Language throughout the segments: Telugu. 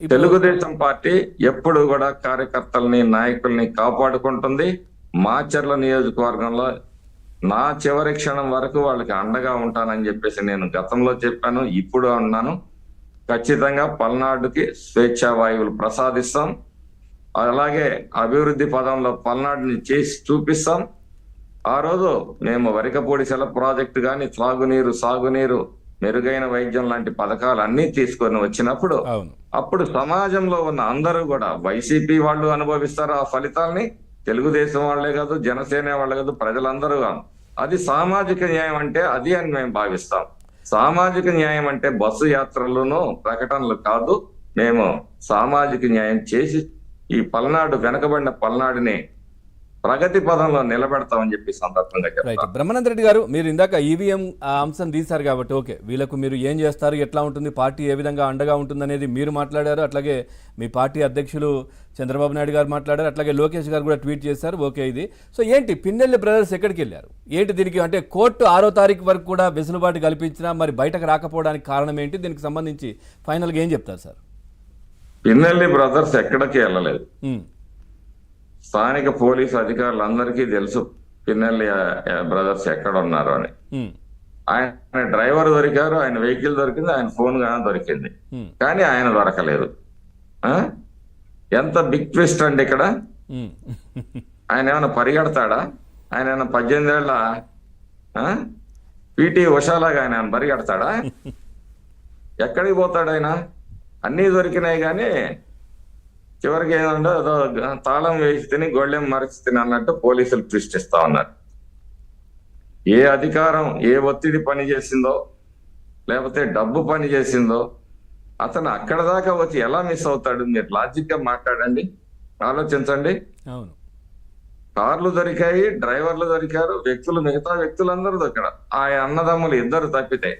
ఇప్పుడు తెలుగుదేశం పార్టీ ఎప్పుడు కూడా కార్యకర్తల్ని నాయకుల్ని కాపాడుకుంటుంది. మాచర్ల నియోజకవర్గంలో నా చివరి క్షణం వరకు వాళ్ళకి అండగా ఉంటానని చెప్పేసి నేను గతంలో చెప్పాను, ఇప్పుడు అన్నాను. ఖచ్చితంగా పల్నాడుకి స్వేచ్ఛా వాయువులు ప్రసాదిస్తాం. అలాగే అభివృద్ధి పదంలో పల్నాడుని చేసి చూపిస్తాం. ఆ రోజు మేము వరికపూడి సెల ప్రాజెక్టు గాని, త్రాగునీరు, సాగునీరు, మెరుగైన వైద్యం లాంటి పథకాలు అన్ని తీసుకొని వచ్చినప్పుడు అవును. అప్పుడు సమాజంలో ఉన్న అందరూ కూడా వైసీపీ వాళ్ళు అనుభవిస్తారు ఆ ఫలితాల్ని, తెలుగుదేశం వాళ్లే కాదు, జనసేన వాళ్ళే కాదు, ప్రజలందరూ కాదు. అది సామాజిక న్యాయం అంటే అది అని మేము భావిస్తాం. సామాజిక న్యాయం అంటే బస్సు యాత్రలను ప్రకటనలు కాదు. మేము సామాజిక న్యాయం చేసి ఈ పల్నాడు, వెనకబడిన పల్నాడుని ప్రగతి పదంలో నిలబెడతామని చెప్పి సందర్భంగా రైట్. చెప్తాను. బ్రహ్మానంద రెడ్డి గారు, మీరు ఇందాక ఈవీఎం అంశం తీశారు కాబట్టి ఓకే, వీళ్ళకు మీరు ఏం చేస్తారు, ఎట్లా ఉంటుంది, పార్టీ ఏ విధంగా అండగా ఉంటుంది అనేది మీరు మాట్లాడారు. అట్లాగే మీ పార్టీ అధ్యక్షులు చంద్రబాబు నాయుడు గారు మాట్లాడారు. అట్లాగే లోకేష్ గారు కూడా ట్వీట్ చేశారు. ఓకే, ఇది సో ఏంటి పిన్నెల్లి బ్రదర్స్ ఎక్కడికి వెళ్ళారు, ఏంటి దీనికి అంటే కోర్టు 6వ తారీఖు వరకు కూడా వెసులుబాటు కల్పించినా మరి బయటకు రాకపోవడానికి కారణం ఏంటి, దీనికి సంబంధించి ఫైనల్గా ఏం చెప్తారు సార్? పిన్నెల్లి బ్రదర్స్ ఎక్కడికి వెళ్ళలేదు. ఉమ్, స్థానిక పోలీసు అధికారులందరికీ తెలుసు పిన్నెల్లి బ్రదర్స్ ఎక్కడ ఉన్నారు అని. ఉమ్, ఆయన డ్రైవర్ దొరికారు, ఆయన వెహికల్ దొరికింది, ఆయన ఫోన్ గానీ దొరికింది, ఉమ్, కానీ ఆయన దొరకలేదు. ఆ? ఎంత బిగ్ ట్విస్ట్ అండి ఇక్కడ. ఉమ్. ఆయన ఏమైనా పరిగెడతాడా? ఆయన ఏమైనా 18 ఏళ్ళ పిటి ఉషాలాగా ఆయన ఏమైనా పరిగెడతాడా? ఎక్కడికి పోతాడు ఆయన? అన్నీ దొరికినాయి కానీ చివరికి ఏదంటే ఏదో తాళం వేసి తిని గొళ్ళెం మరిచి తిని అన్నట్టు పోలీసులు ట్విస్ట్ ఇస్తా ఉన్నారు. ఏ అధికారం, ఏ ఒత్తిడి పని చేసిందో, లేకపోతే డబ్బు పని చేసిందో, అతను అక్కడ దాకా వచ్చి ఎలా మిస్ అవుతాడు? మీరు లాజిక్ గా మాట్లాడండి, ఆలోచించండి. అవును. కార్లు దొరికాయి, డ్రైవర్లు దొరికారు, మిగతా వ్యక్తులందరూ దొరికారు. ఆ అన్నదమ్ములు ఇద్దరు తప్పితే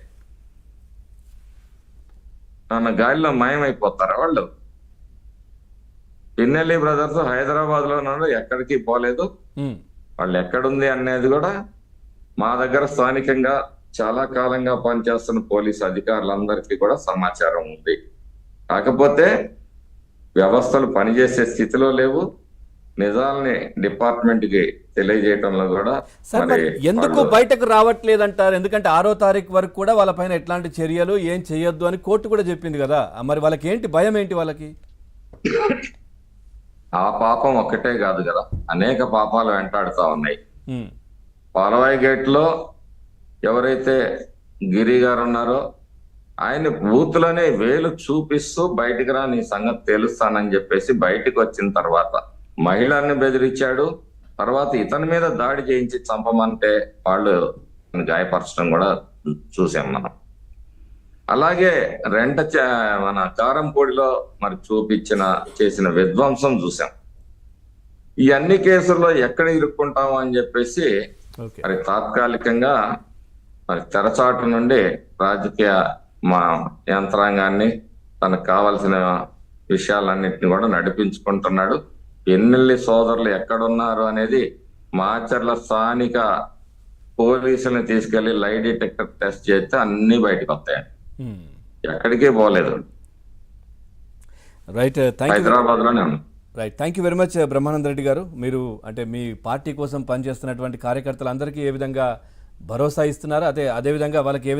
నన్న గాలిలో మాయమైపోతారా వాళ్ళు? పిన్నెల్లి బ్రదర్స్ హైదరాబాద్ లో ఉన్నారు, ఎక్కడికి పోలేదు. ఉమ్, వాళ్ళు ఎక్కడుంది అనేది కూడా మా దగ్గర స్థానికంగా చాలా కాలంగా పనిచేస్తున్న పోలీసు అధికారులందరికీ కూడా సమాచారం ఉంది. కాకపోతే వ్యవస్థలు పనిచేసే స్థితిలో లేవు. నిజాల్ని డిపార్ట్మెంట్ కి తెలియజేయటంలో కూడా సార్ మరి ఎందుకు బయటకు రావట్లేదంటారు? ఎందుకంటే 6వ తారీఖు వరకు కూడా వాళ్ళపైన ఎట్లాంటి చర్యలు ఏం చేయొద్దు అని కోర్టు కూడా చెప్పింది కదా. మరి వాళ్ళకి ఏంటి భయం, ఏంటి వాళ్ళకి? ఆ పాపం ఒక్కటే కాదు కదా, అనేక పాపాలు వెంటాడుతా ఉన్నాయి. ఉమ్, పాలవాయి గేట్ లో ఎవరైతే గిరి గారు ఉన్నారో ఆయన బూత్లోనే వేలు చూపిస్తూ బయటికి రా, నీ సంగతి తెలుస్తానని చెప్పేసి బయటికి వచ్చిన తర్వాత మహిళల్ని బెదిరించాడు. తర్వాత ఇతని మీద దాడి చేయించి చంపమంటే వాళ్ళు గాయపరచడం కూడా చూసాం మనం. అలాగే మన కారంపూడిలో మరి చేసిన విధ్వంసం చూసాం. ఈ అన్ని కేసుల్లో ఎక్కడ ఇరుక్కుంటాము అని చెప్పేసి ఓకే. మరి తాత్కాలికంగా మరి తెరచాటు నుండి రాజకీయ యంత్రాంగాన్ని తనకు కావలసిన విషయాలన్నింటినీ కూడా నడిపించుకుంటున్నాడు. పిన్నెల్లి సోదరులు ఎక్కడున్నారు అనేది మాచర్ల స్థానిక పోలీసుల్ని తీసుకెళ్లి లై డిటెక్టర్ టెస్ట్ చేస్తే అన్ని బయటకు వస్తాయి. ఉమ్. ఎక్కడికి పోలేదు, రైట్. హైదరాబాద్ లోనే ఉంది. Right, thank you very much Brahmananda Reddy గారు. మీరు అంటే మీ పార్టీ కోసం పనిచేస్తున్నటువంటి కార్యకర్తలందరికీ ఏ విధంగా భరోసా ఇస్తున్నారు, అదేవిధంగా వాళ్ళకి ఏ